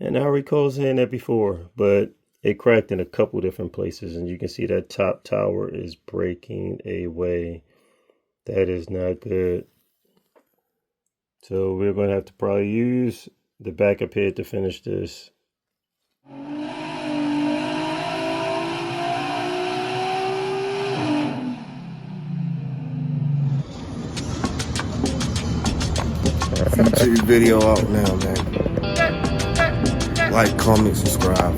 And I recall saying that before, but it cracked in a couple different places, and you can see that top tower is breaking away. That is not good. So we're going to have to probably use the backup head to finish this. YouTube video out now, man. Like, comment, subscribe.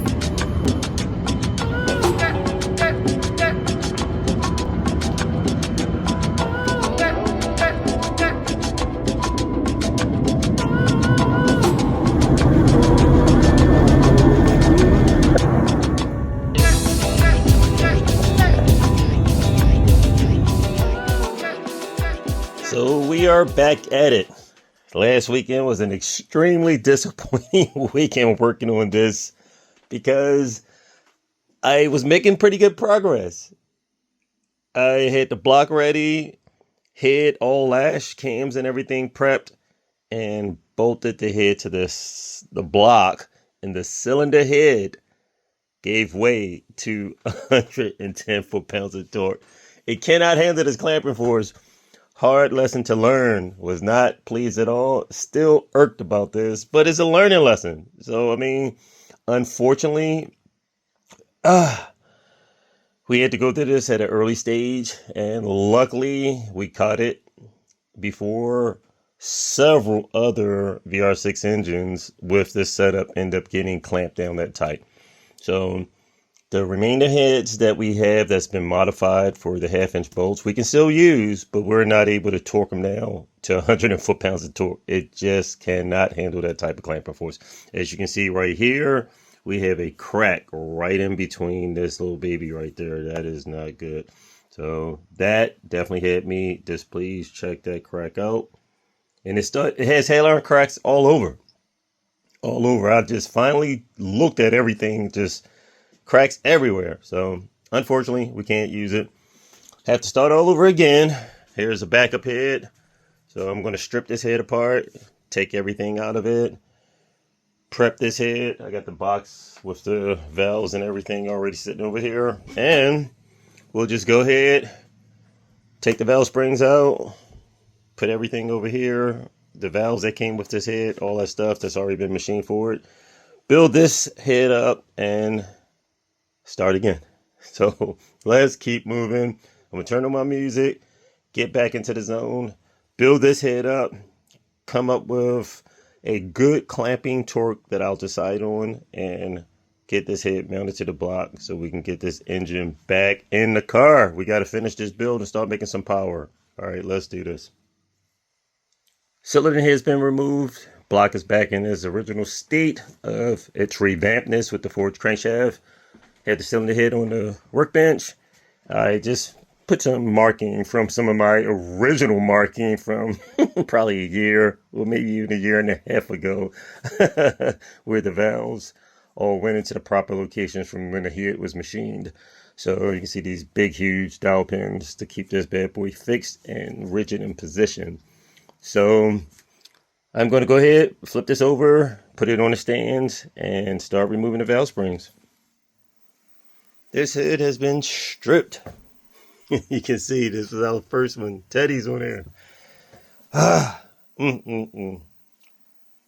So we are back at it. Last weekend was an extremely disappointing weekend working on this because I was making pretty good progress. I had the block ready, head all lash, cams and everything prepped, and bolted the head to the block, and the cylinder head gave way to 110 foot-pounds of torque. It cannot handle this clamping force. Hard lesson to learn. Was not pleased at all. Still irked about this, but it's a learning lesson. So, I mean, unfortunately, we had to go through this at an early stage, and luckily we caught it before several other VR6 engines with this setup end up getting clamped down that tight. So the remainder heads that we have that's been modified for the 1/2 inch bolts, we can still use, but we're not able to torque them now to 100 foot-pounds of torque. It just cannot handle that type of clamping force. As you can see right here, we have a crack right in between this little baby right there. That is not good. So that definitely had me displeased. Check that crack out. And it has halon cracks all over. All over. I just finally looked at everything, just cracks everywhere. So unfortunately, we can't use it. Have to start all over again. Here's a backup head. So I'm going to strip this head apart, take everything out of it, prep this head. I got the box with the valves and everything already sitting over here. And we'll just go ahead, take the valve springs out, put everything over here. The valves that came with this head, all that stuff that's already been machined for it. Build this head up and start again. So let's keep moving. I'm gonna turn on my music, get back into the zone, build this head up, come up with a good clamping torque that I'll decide on, and get this head mounted to the block so we can get this engine back in the car. We got to finish this build and start making some power. All right, let's do this. Cylinder head's been removed. Block is back in its original state of its revampedness with the forged crankshaft. Had the cylinder head on the workbench. I just put some marking from some of my original marking from probably a year, or maybe even a year and a half ago, where the valves all went into the proper locations from when the head was machined. So you can see these big, huge dowel pins to keep this bad boy fixed and rigid in position. So I'm going to go ahead, flip this over, put it on the stands, and start removing the valve springs. This head has been stripped. You can see this was our first one. Teddy's on there.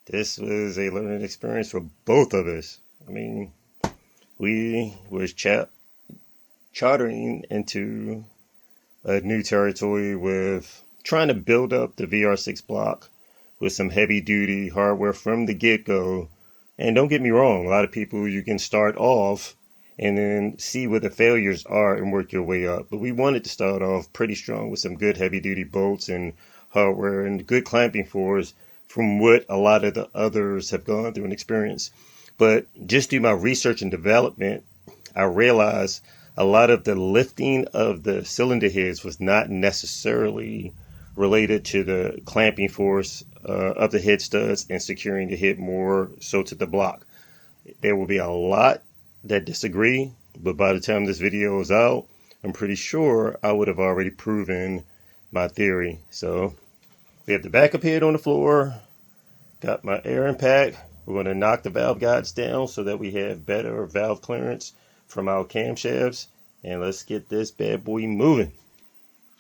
This was a learning experience for both of us. I mean, we was chartering into a new territory with trying to build up the VR6 block with some heavy duty hardware from the get-go. And don't get me wrong, a lot of people, you can start off and then see where the failures are and work your way up. But we wanted to start off pretty strong with some good heavy duty bolts and hardware and good clamping force from what a lot of the others have gone through and experienced. But just through my research and development, I realized a lot of the lifting of the cylinder heads was not necessarily related to the clamping force of the head studs and securing the head more so to the block. There will be a lot that disagree, but by the time this video is out, I'm pretty sure I would have already proven my theory. So we have the backup head on the floor, got my air impact We're going to knock the valve guides down so that we have better valve clearance from our camshafts. And let's get this bad boy moving.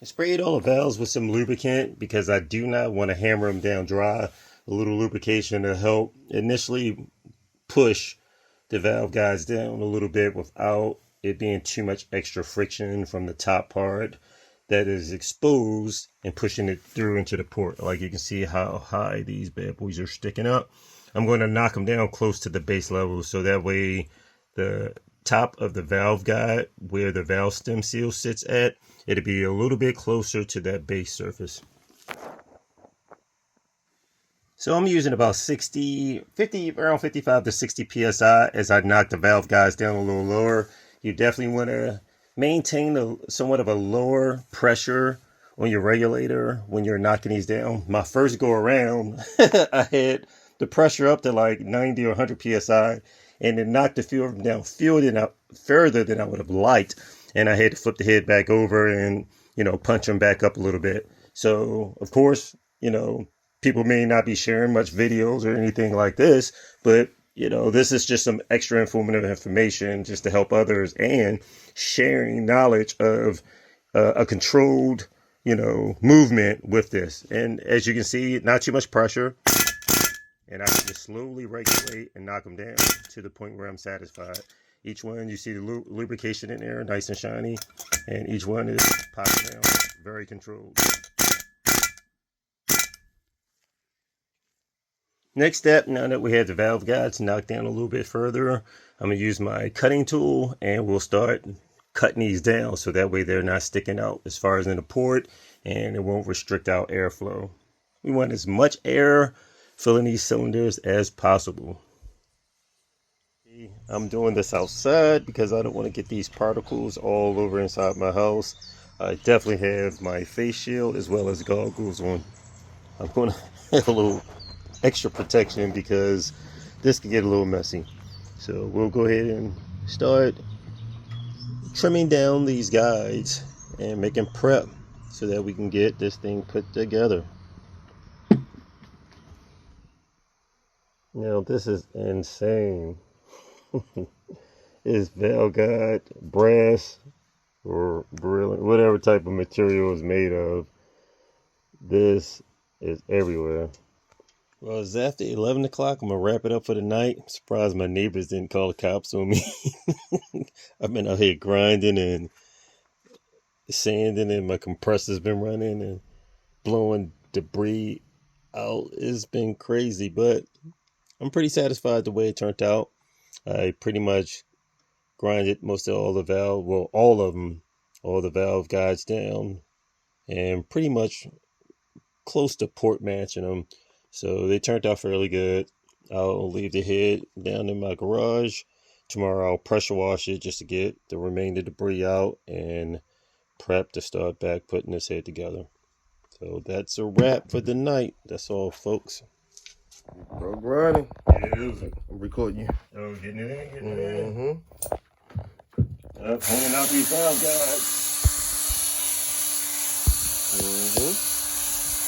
I sprayed all the valves with some lubricant because I do not want to hammer them down dry. A little lubrication to help initially push the valve guides down a little bit without it being too much extra friction from the top part that is exposed and pushing it through into the port. Like you can see how high these bad boys are sticking up. I'm going to knock them down close to the base level so that way the top of the valve guide where the valve stem seal sits at, it'll be a little bit closer to that base surface. So I'm using about around 55 to 60 psi as I knock the valve guides down a little lower. You definitely want to maintain somewhat of a lower pressure on your regulator when you're knocking these down. My first go around, I had the pressure up to like 90 or 100 psi, and it knocked the fuel down further than I would have liked. And I had to flip the head back over and, punch them back up a little bit. So, of course, people may not be sharing much videos or anything like this, but this is just some extra informative information just to help others and sharing knowledge of a controlled, movement with this. And as you can see, not too much pressure. And I can just slowly regulate and knock them down to the point where I'm satisfied. Each one, you see the lubrication in there, nice and shiny. And each one is popping down, very controlled. Next step, now that we have the valve guides knocked down a little bit further, I'm going to use my cutting tool and we'll start cutting these down so that way they're not sticking out as far as in the port and it won't restrict our airflow. We want as much air filling these cylinders as possible. I'm doing this outside because I don't want to get these particles all over inside my house. I definitely have my face shield as well as goggles on. I'm going to have a little extra protection because this can get a little messy. So we'll go ahead and start trimming down these guides and making prep so that we can get this thing put together. Now this is insane. It's valve guide, brass, or brilliant, whatever type of material is made of. This is everywhere. Well, it's after 11 o'clock. I'm going to wrap it up for the night. I'm surprised my neighbors didn't call the cops on me. I've been out here grinding and sanding, and my compressor's been running and blowing debris out. It's been crazy, but I'm pretty satisfied the way it turned out. I pretty much grinded most of all the valve guides down, and pretty much close to port matching them. So they turned out fairly good. I'll leave the head down in my garage. Tomorrow I'll pressure wash it just to get the remainder debris out and prep to start back putting this head together. So that's a wrap for the night. That's all, folks. Bro, grinding. Yeah, I'm recording you. oh, getting it in. Pulling out these valve guides.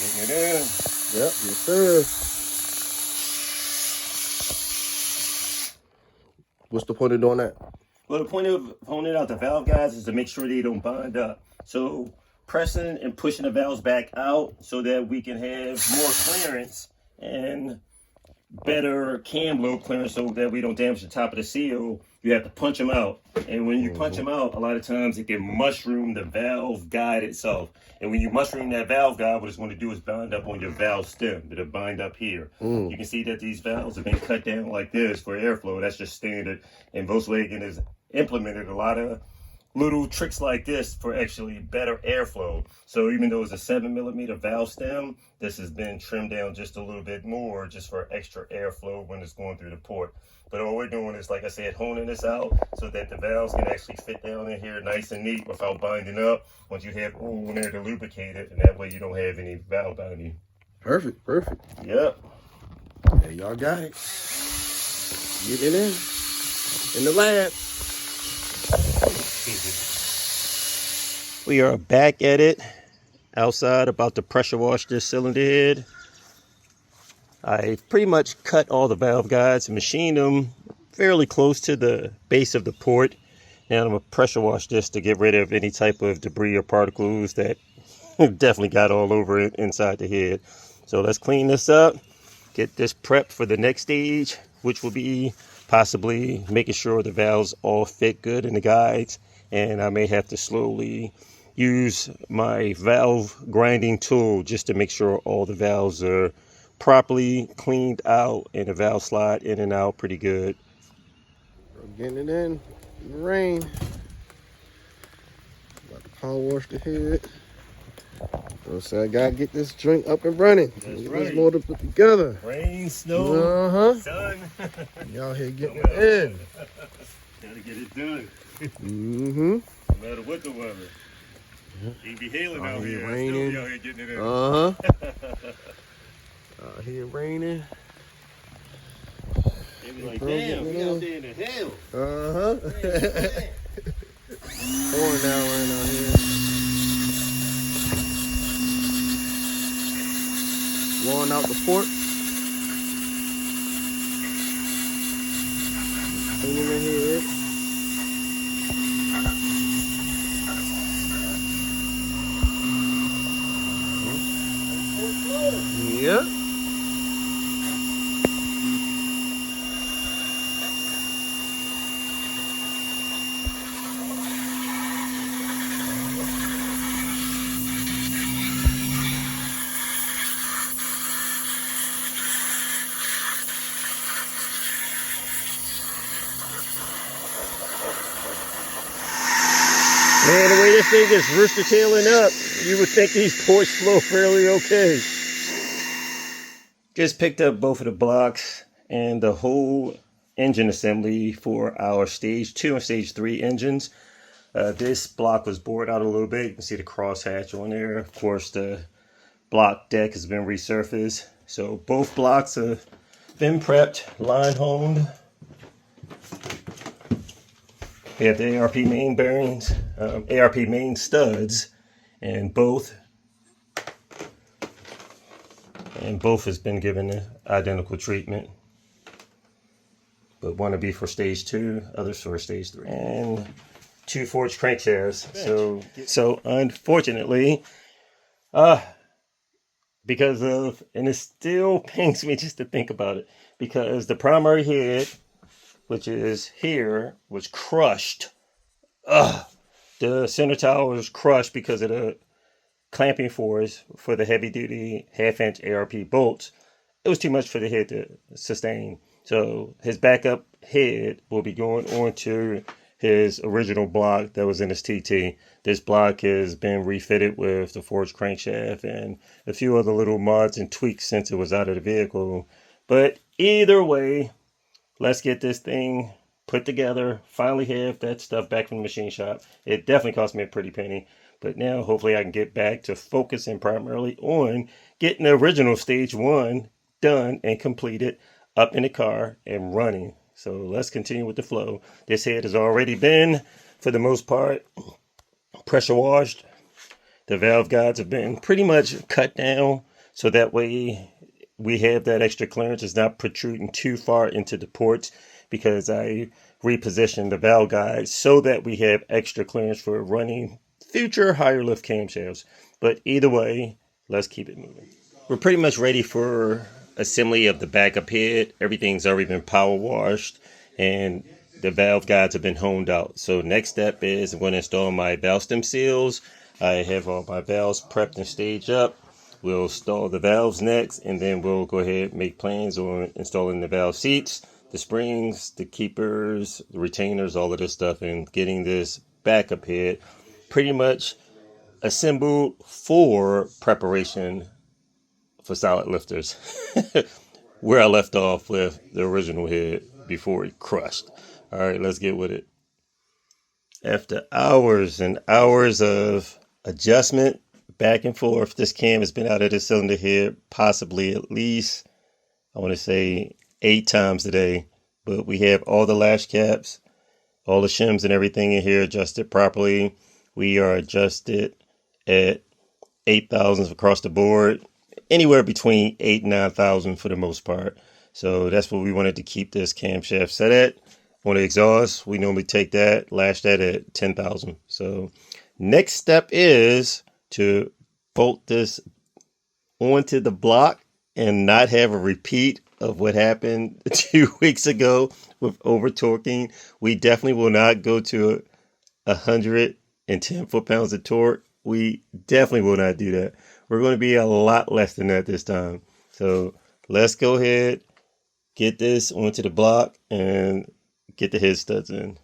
Getting it in. Yep, yes sir. What's the point of doing that? Well, the point of pulling out the valve guides is to make sure they don't bind up. So pressing and pushing the valves back out so that we can have more clearance and better cam lobe clearance so that we don't damage the top of the seal. You have to punch them out. And when you punch them out, a lot of times it can mushroom the valve guide itself. And when you mushroom that valve guide, what it's going to do is bind up on your valve stem. It'll bind up here. You can see that these valves have been cut down like this for airflow. That's just standard. And Volkswagen has implemented a lot of little tricks like this for actually better airflow. So even though it's a 7mm valve stem, this has been trimmed down just a little bit more just for extra airflow when it's going through the port. But all we're doing is, like I said, honing this out so that the valves can actually fit down in here nice and neat without binding up once you have oil in there to lubricate it, and that way you don't have any valve binding. Perfect, perfect. Yep. There y'all got it. Get it in the lab. We are back at it outside, about to pressure wash this cylinder head. I pretty much cut all the valve guides and machined them fairly close to the base of the port. Now I'm going to pressure wash this to get rid of any type of debris or particles that definitely got all over it inside the head. So let's clean this up, get this prepped for the next stage, which will be possibly making sure the valves all fit good in the guides. And I may have to slowly use my valve grinding tool just to make sure all the valves are properly cleaned out and the valve slide in and out pretty good. Getting it in the rain. About to power wash the head. So I gotta get this joint up and running. That's get right. this motor put together. Rain, snow, sun. Y'all here getting it in. Gotta get it done. Mm-hmm. No matter what the weather. It be hailing out here. Raining. Still be out here getting it in. Out here raining. They be like, damn, we out there in the hell. Pouring down rain out here. Blowing out the port. Cleaning the head. Yep. Man, the way this thing is rooster tailing up, you would think these ports flow fairly okay. Just picked up both of the blocks and the whole engine assembly for our stage 2 and stage 3 engines. This block was bored out a little bit. You can see the crosshatch on there. Of course, the block deck has been resurfaced. So both blocks have been prepped, line honed. We have the ARP main bearings, ARP main studs, and both has been given the identical treatment. But one will be for stage 2, others for stage 3. And 2 forged crankshafts. So unfortunately, because of, and it still pains me just to think about it, because the primary head, which is here, was crushed. The center tower was crushed because of the clamping force for the heavy duty 1/2-inch ARP bolts. It was too much for the head to sustain. So his backup head will be going onto his original block that was in his TT. This block has been refitted with the forged crankshaft and a few other little mods and tweaks since it was out of the vehicle. But either way, let's get this thing put together. Finally have that stuff back from the machine shop. It definitely cost me a pretty penny. But now hopefully I can get back to focusing primarily on getting the original stage 1 done and completed, up in the car and running. So let's continue with the flow. This head has already been, for the most part, pressure washed. The valve guides have been pretty much cut down so that way we have that extra clearance. It's not protruding too far into the ports, because I repositioned the valve guides so that we have extra clearance for running future higher lift camshafts. But either way, let's keep it moving. We're pretty much ready for assembly of the backup head. Everything's already been power washed and the valve guides have been honed out. So next step is I'm going to install my valve stem seals. I have all my valves prepped and staged up. We'll install the valves next, and then we'll go ahead and make plans on installing the valve seats, the springs, the keepers, the retainers, all of this stuff, and getting this backup head pretty much assembled for preparation for solid lifters. Where I left off with the original head before it crushed. All right, let's get with it. After hours and hours of adjustment back and forth, this cam has been out of the cylinder head possibly at least, I want to say, 8 times today. But we have all the latch caps, all the shims and everything in here adjusted properly. We are adjusted at 8 thousandths across the board. anywhere between 8,000 and 9,000 for the most part. So that's what we wanted to keep this camshaft set at. On the exhaust, we normally take that, lash that at 10,000. So next step is to bolt this onto the block and not have a repeat of what happened 2 weeks ago with over torquing. We definitely will not go to 110 foot-pounds of torque. We definitely will not do that. We're going to be a lot less than that this time. So let's go ahead, get this onto the block, and get the head studs in.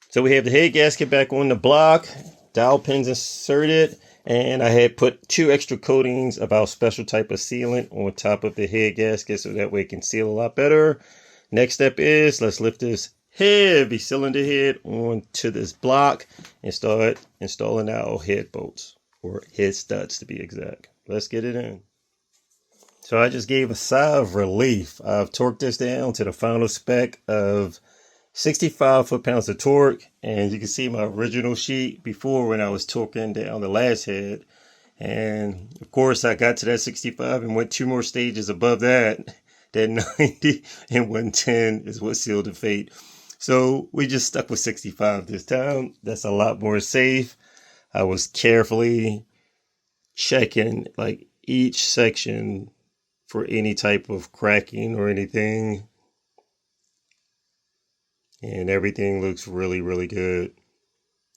So we have the head gasket back on the block, dowel pins inserted, and I had put 2 extra coatings of our special type of sealant on top of the head gasket so that way it can seal a lot better. Next step is let's lift this heavy cylinder head onto this block and start installing our head bolts, or head studs to be exact. Let's get it in. So I just gave a sigh of relief. I've torqued this down to the final spec of 65 foot-pounds of torque, and you can see my original sheet before when I was torquing down the last head. And of course I got to that 65 and went 2 more stages above that. That 90 and 110 is what sealed the fate. So we just stuck with 65 this time. That's a lot more safe. I was carefully checking like each section for any type of cracking or anything. And everything looks really, really good.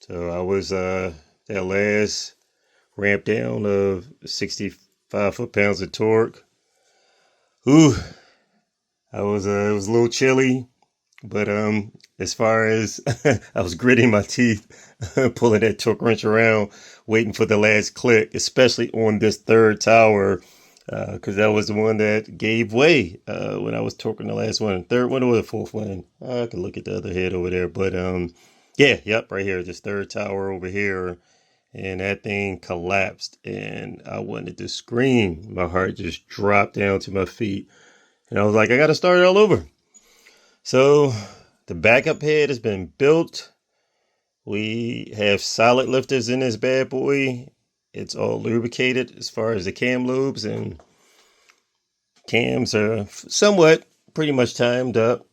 So I was that last ramp down of 65 foot-pounds of torque. Ooh, it was a little chilly. But as far as I was gritting my teeth, pulling that torque wrench around, waiting for the last click, especially on this third tower, because that was the one that gave way when I was torquing the last one. Third one or the fourth one. I can look at the other head over there. But yeah, yep, right here, this third tower over here. And that thing collapsed and I wanted to scream. My heart just dropped down to my feet. And I was like, I got to start it all over. So the backup head has been built. We have solid lifters in this bad boy. It's all lubricated as far as the cam lubes, and cams are somewhat pretty much timed up.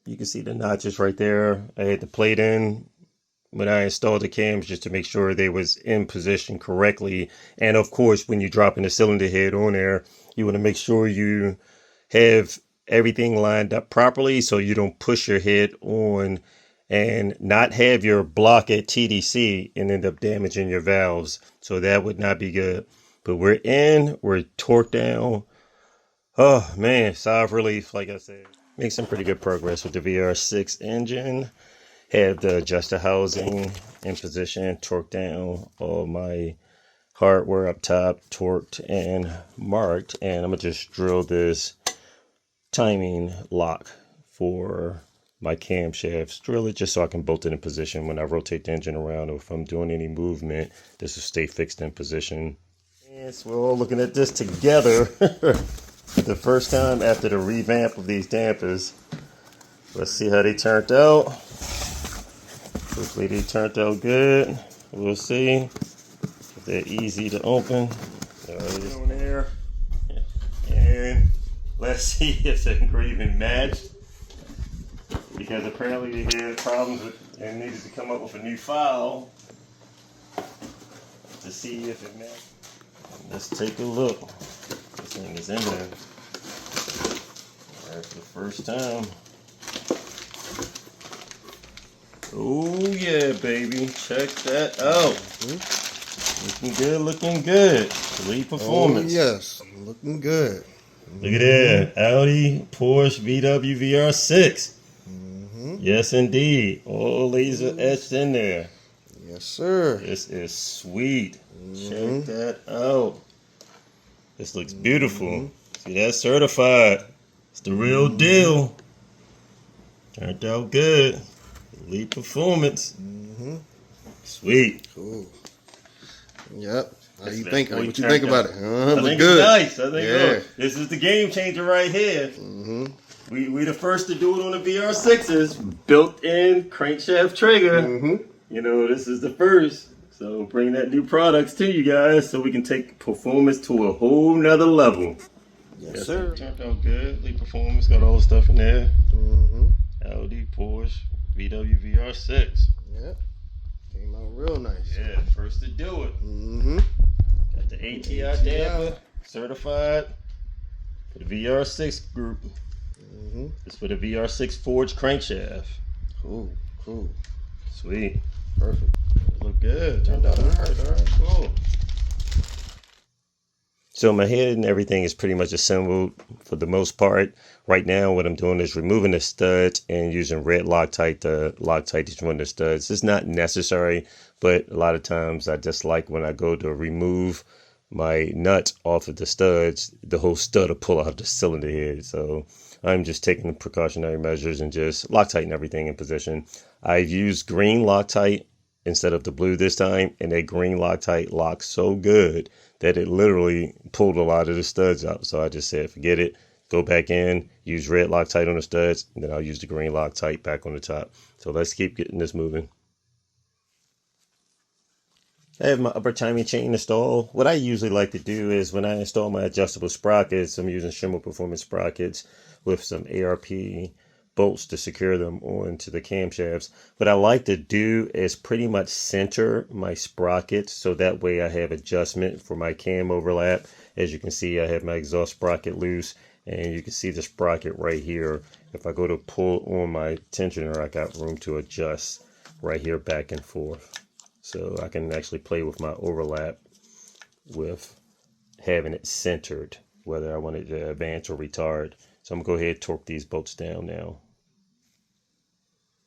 You can see the notches right there. I had the plate in when I installed the cams just to make sure they was in position correctly. And of course, when you're dropping the cylinder head on there, you want to make sure you have everything lined up properly so you don't push your head on and not have your block at TDC and end up damaging your valves. So that would not be good. But we're in, we're torqued down. Oh man, sigh of relief, like I said. Make some pretty good progress with the VR6 engine. Have the adjuster housing in position, torqued down, all my hardware up top, torqued and marked. And I'm gonna just drill this timing lock for my camshafts. Drill it just so I can bolt it in position when I rotate the engine around, or if I'm doing any movement, this will stay fixed in position. Yes, we're all looking at this together for the first time after the revamp of these dampers. Let's see how they turned out. Hopefully they turned out good. We'll see if they're easy to open. On there. And let's see if the engraving matched, because apparently they had problems with and needed to come up with a new file to see if it matched. Let's take a look. This thing is in there. All right, for the first time. Oh yeah, baby. Check that out. Looking good, looking good. Elite performance. Oh yes, looking good. Look at that. Audi, Porsche, VW, VR6. Yes, indeed. All laser etched in there. Yes, sir. This is sweet. Check that out. This looks beautiful. See, that's certified. It's the real deal. Turned out good. Elite performance. Sweet. Cool. Yep. How you That's think? what What you think about it? I Look think good. it's nice. I think this is the game changer right here. We the first to do it on the VR6s. Built-in crankshaft trigger. You know, this is the first. So bring that new products to you guys so we can take performance to a whole nother level. Yes, sir. It turned out good. Lead performance, got all the stuff in there. Mm-hmm. Audi, Porsche, VW VR6. Yep. Came out real nice. Yeah, first to do it. Mm-hmm. Got the ATI damper, certified for the VR6 group. Mm-hmm. It's for the VR6 forged crankshaft. Cool. Sweet. Perfect. Look good. Turned out alright. Cool. So my head and everything is pretty much assembled for the most part. Right now what I'm doing is removing the studs and using red Loctite to Loctite each one of the studs. It's not necessary, but a lot of times I just like when I go to remove my nut off of the studs, the whole stud will pull out the cylinder head. So I'm just taking the precautionary measures and just Loctiting everything in position. I've used green Loctite instead of the blue this time, and that green Loctite locks so good that it literally pulled a lot of the studs out. So I just said, forget it, go back in, use red Loctite on the studs, and then I'll use the green Loctite back on the top. So let's keep getting this moving. I have my upper timing chain installed. What I usually like to do is when I install my adjustable sprockets, I'm using Schimmer Performance sprockets with some ARP bolts to secure them onto the camshafts. What I like to do is pretty much center my sprockets so that way I have adjustment for my cam overlap. As you can see, I have my exhaust sprocket loose, and you can see the sprocket right here. If I go to pull on my tensioner, I got room to adjust right here back and forth. So I can actually play with my overlap with having it centered, whether I want it to advance or retard. So I'm going to go ahead and torque these bolts down now.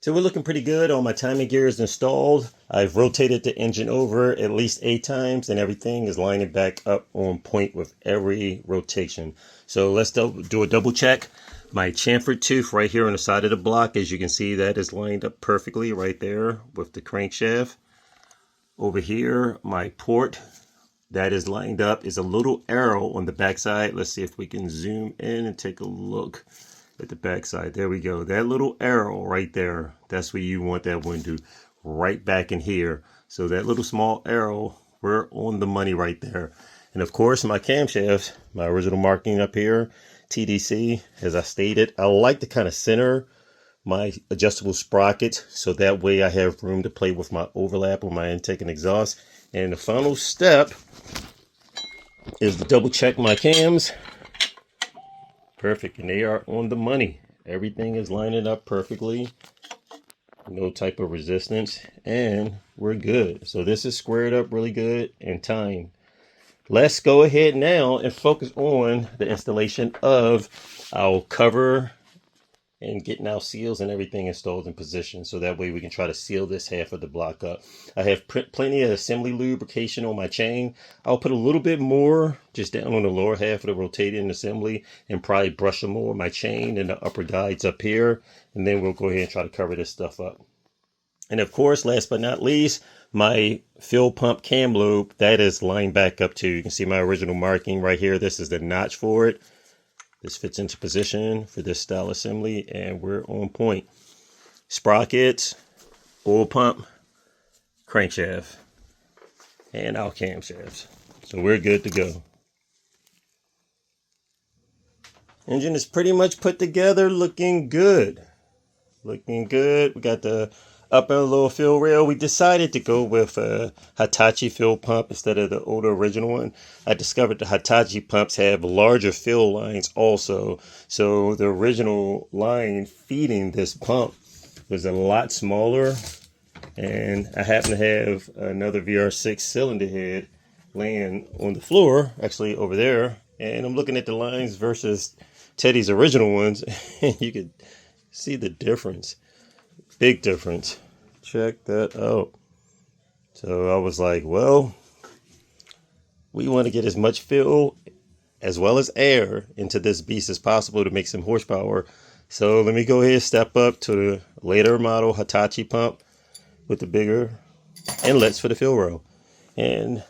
So we're looking pretty good. All my timing gear is installed. I've rotated the engine over at least 8 times, and everything is lining back up on point with every rotation. So let's do a double check. My chamfer tooth right here on the side of the block, as you can see, that is lined up perfectly right there with the crankshaft. Over here, my port that is lined up is a little arrow on the backside. Let's see if we can zoom in and take a look at the backside. There we go. That little arrow right there, that's where you want that window, right back in here. So that little small arrow, we're on the money right there. And of course, my camshaft, my original marking up here, TDC, as I stated, I like to kind of center my adjustable sprockets so that way I have room to play with my overlap on my intake and exhaust. And the final step is to double check my cams. Perfect, and they are on the money. Everything is lining up perfectly, no type of resistance, and we're good. So this is squared up really good and timed. Let's go ahead now and focus on the installation of our cover and getting our seals and everything installed in position, so that way we can try to seal this half of the block up. I have plenty of assembly lubrication on my chain. I'll put a little bit more just down on the lower half of the rotating assembly and probably brush some more on my chain and the upper guides up here, and then we'll go ahead and try to cover this stuff up. And of course, last but not least, my fuel pump cam lobe, that is lined back up too. You can see my original marking right here. This is the notch for it. This fits into position for this style assembly, and we're on point. Sprockets, oil pump, crankshaft, and our camshafts. So we're good to go. Engine is pretty much put together, looking good. Looking good. We got the upper little fill rail. We decided to go with a Hitachi fill pump instead of the older original one. I discovered the Hitachi pumps have larger fill lines also. So the original line feeding this pump was a lot smaller. And I happen to have another VR6 cylinder head laying on the floor, actually over there. And I'm looking at the lines versus Teddy's original ones. And you could see the difference. Big difference. Check that out. So I was like, well, we want to get as much fuel as well as air into this beast as possible to make some horsepower. So let me go ahead and step up to the later model Hitachi pump with the bigger inlets for the fill rail. And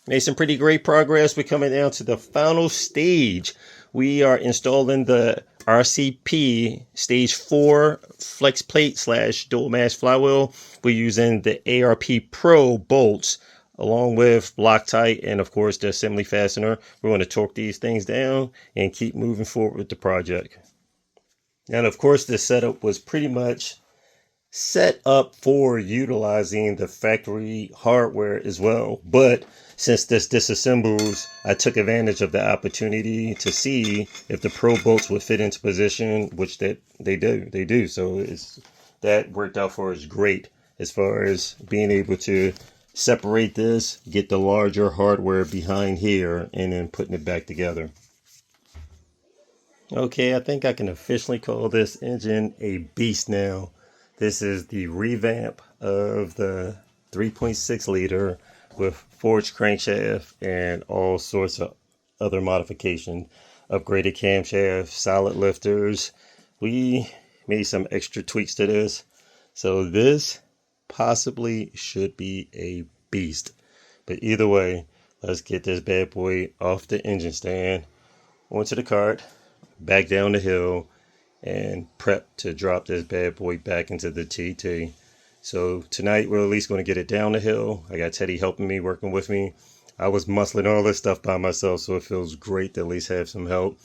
made some pretty great progress. We're coming down to the final stage. We are installing the RCP Stage 4 flex plate / dual mash flywheel. We're using the ARP Pro bolts along with Loctite and of course the assembly fastener. We're going to torque these things down and keep moving forward with the project. And of course this setup was pretty much set up for utilizing the factory hardware as well. But since this disassembles, I took advantage of the opportunity to see if the Pro bolts would fit into position, which that they do. So that worked out for us great as far as being able to separate this, get the larger hardware behind here, and then putting it back together. Okay, I think I can officially call this engine a beast now. This is the revamp of the 3.6 liter with forged crankshaft and all sorts of other modification. Upgraded camshaft, solid lifters. We made some extra tweaks to this. So this possibly should be a beast. But either way, let's get this bad boy off the engine stand, onto the cart, back down the hill, and prep to drop this bad boy back into the TT. So tonight we're at least going to get it down the hill. I got Teddy helping me, working with me. I was muscling all this stuff by myself, so it feels great to at least have some help.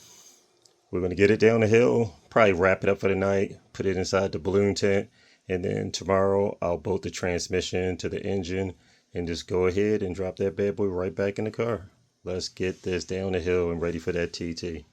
We're going to get it down the hill, probably wrap it up for the night, put it inside the balloon tent, and then tomorrow I'll bolt the transmission to the engine and just go ahead and drop that bad boy right back in the car. Let's get this down the hill and ready for that TT.